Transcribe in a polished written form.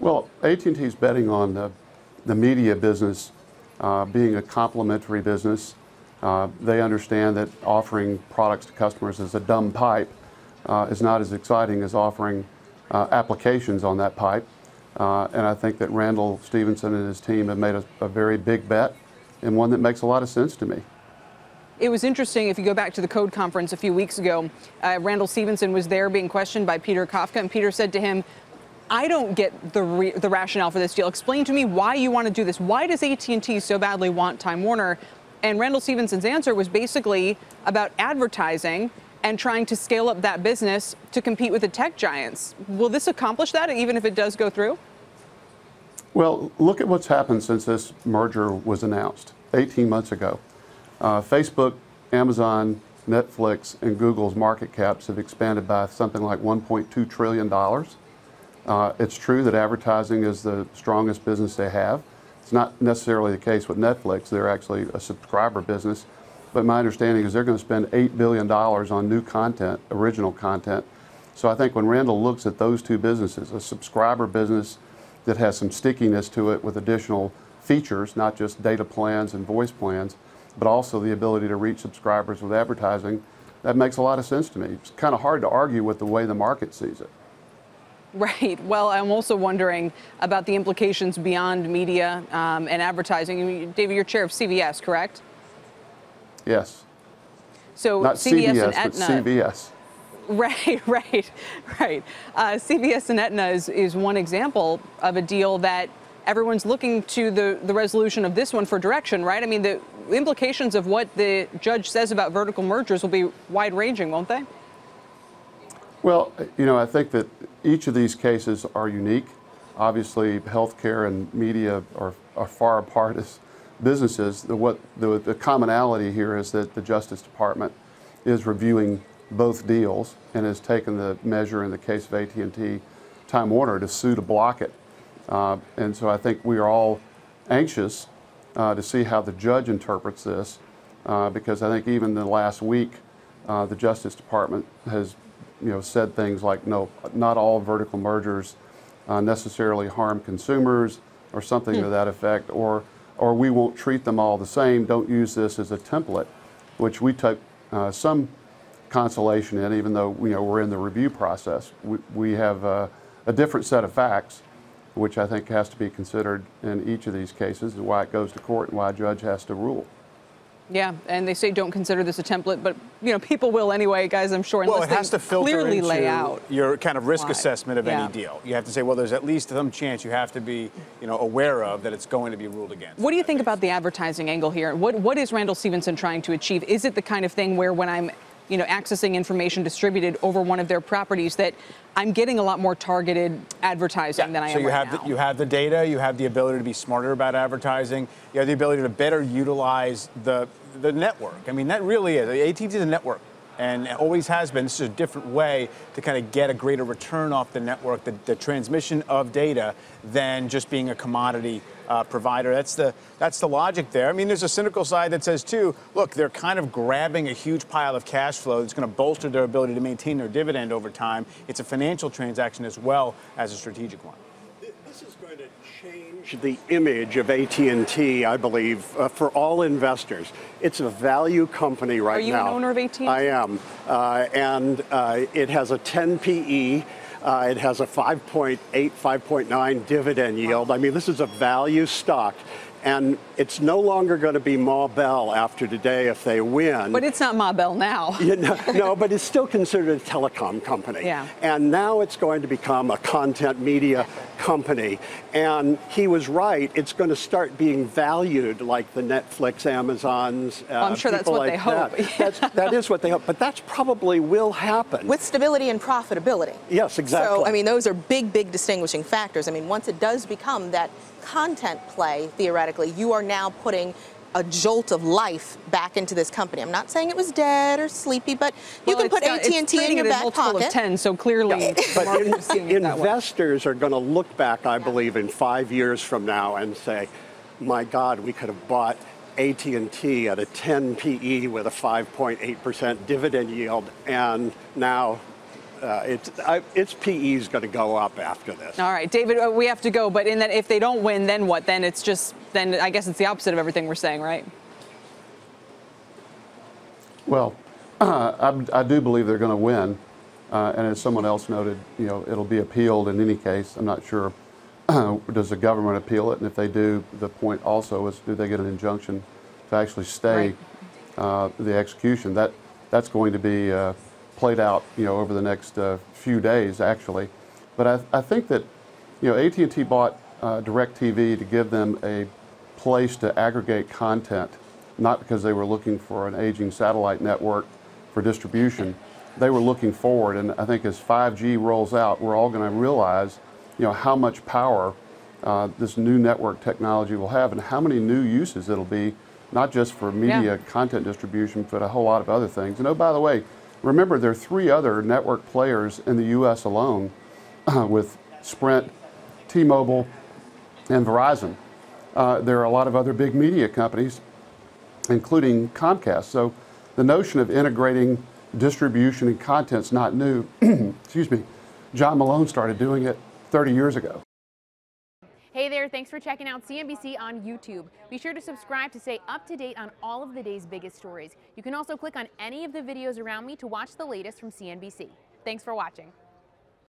Well, AT&T is betting on the media business being a complementary business. They understand that offering products to customers as a dumb pipe is not as exciting as offering applications on that pipe. And I think that Randall Stephenson and his team have made a very big bet, and one that makes a lot of sense to me. It was interesting, if you go back to the Code conference a few weeks ago, Randall Stephenson was there being questioned by Peter Kafka, and Peter said to him, I don't get the rationale for this deal. Explain to me why you want to do this. Why does AT&T so badly want Time Warner? And Randall Stephenson's answer was basically about advertising and trying to scale up that business to compete with the tech giants. Will this accomplish that, even if it does go through? Well, look at what's happened since this merger was announced 18 months ago. Facebook, Amazon, Netflix, and Google's market caps have expanded by something like $1.2 trillion. It's true that advertising is the strongest business they have. It's not necessarily the case with Netflix. They're actually a subscriber business. But my understanding is they're going to spend $8 billion on new content, original content. So I think when Randall looks at those two businesses, a subscriber business that has some stickiness to it with additional features, not just data plans and voice plans, but also the ability to reach subscribers with advertising, that makes a lot of sense to me. It's kind of hard to argue with the way the market sees it. Right. Well, I'm also wondering about the implications beyond media and advertising. David, you're chair of CBS, correct? Yes. So not CBS CBS, and Aetna, but CBS. Right. CBS and Aetna is one example of a deal that everyone's looking to the resolution of this one for direction, right? I mean, the implications of what the judge says about vertical mergers will be wide-ranging, won't they? Well, you know, I think that each of these cases are unique. Obviously, healthcare and media are far apart as businesses. The commonality here is that the Justice Department is reviewing both deals and has taken the measure in the case of AT&T Time Warner to sue to block it. And so I think we are all anxious to see how the judge interprets this, because I think even in the last week, the Justice Department has said things like, no, not all vertical mergers necessarily harm consumers, or something to that effect, or we won't treat them all the same. Don't use this as a template, which we took some consolation in, even though we're in the review process. We have a different set of facts, which I think has to be considered in each of these cases, and why it goes to court and why a judge has to rule. Yeah, and they say don't consider this a template, but people will anyway, guys, I'm sure. Well, it has to filter clearly into lay out your kind of risk why. assessment of any deal. You have to say, well, there's at least some chance you have to be, aware of that it's going to be ruled against. What do you think about the advertising angle here? What is Randall Stephenson trying to achieve? Is it the kind of thing where when I'm accessing information distributed over one of their properties that I'm getting a lot more targeted advertising than I am right now? So you have the data, you have the ability to be smarter about advertising, you have the ability to better utilize the network. I mean, that really is. AT&T is a network, and it always has been. This is a different way to kind of get a greater return off the network, the transmission of data, than just being a commodity provider. That's the logic there. I mean, there's a cynical side that says, too, look, they're kind of grabbing a huge pile of cash flow that's going to bolster their ability to maintain their dividend over time. It's a financial transaction as well as a strategic one. This is going to change the image of AT&T, I believe, for all investors. It's a value company right now. Are you an owner of AT&T? I am. And it has a 10 PE. It has a 5.8, 5.9 dividend yield. I mean, this is a value stock. And it's no longer going to be Ma Bell after today if they win. But it's not Ma Bell now. No, but it's still considered a telecom company. Yeah. And now it's going to become a content media company. And he was right. It's going to start being valued like the Netflix, Amazons, well, I'm sure that's what they hope. That is what they hope. But that's probably will happen. With stability and profitability. Yes, exactly. So, I mean, those are big, big distinguishing factors. I mean, once it does become that content play, theoretically, you are now putting a jolt of life back into this company. I'm not saying it was dead or sleepy, but you can put AT&T in your back pocket. Of 10, so clearly, but investors are going to look back, I believe, in 5 years from now and say, "My God, we could have bought AT&T at a 10 PE with a 5.8% dividend yield, and now its PE is going to go up after this. All right, David, we have to go, but in that if they don't win, then what? Then it's just, then I guess it's the opposite of everything we're saying, right? Well, I do believe they're going to win, and as someone else noted, you know, it'll be appealed in any case. I'm not sure, does the government appeal it, and if they do, the point also is, do they get an injunction to actually stay the execution? That's going to be played out, you know, over the next few days, actually. But I think that, you know, AT&T bought DirecTV to give them a place to aggregate content, not because they were looking for an aging satellite network for distribution. They were looking forward, and I think as 5G rolls out, we're all going to realize, you know, how much power this new network technology will have and how many new uses it'll be, not just for media content distribution, but a whole lot of other things. And oh, by the way, remember there are 3 other network players in the U.S. alone with Sprint, T-Mobile, and Verizon. There are a lot of other big media companies, including Comcast. So the notion of integrating distribution and content's not new. Excuse me. John Malone started doing it 30 years ago. Hey there, thanks for checking out CNBC on YouTube. Be sure to subscribe to stay up to date on all of the day's biggest stories. You can also click on any of the videos around me to watch the latest from CNBC. Thanks for watching.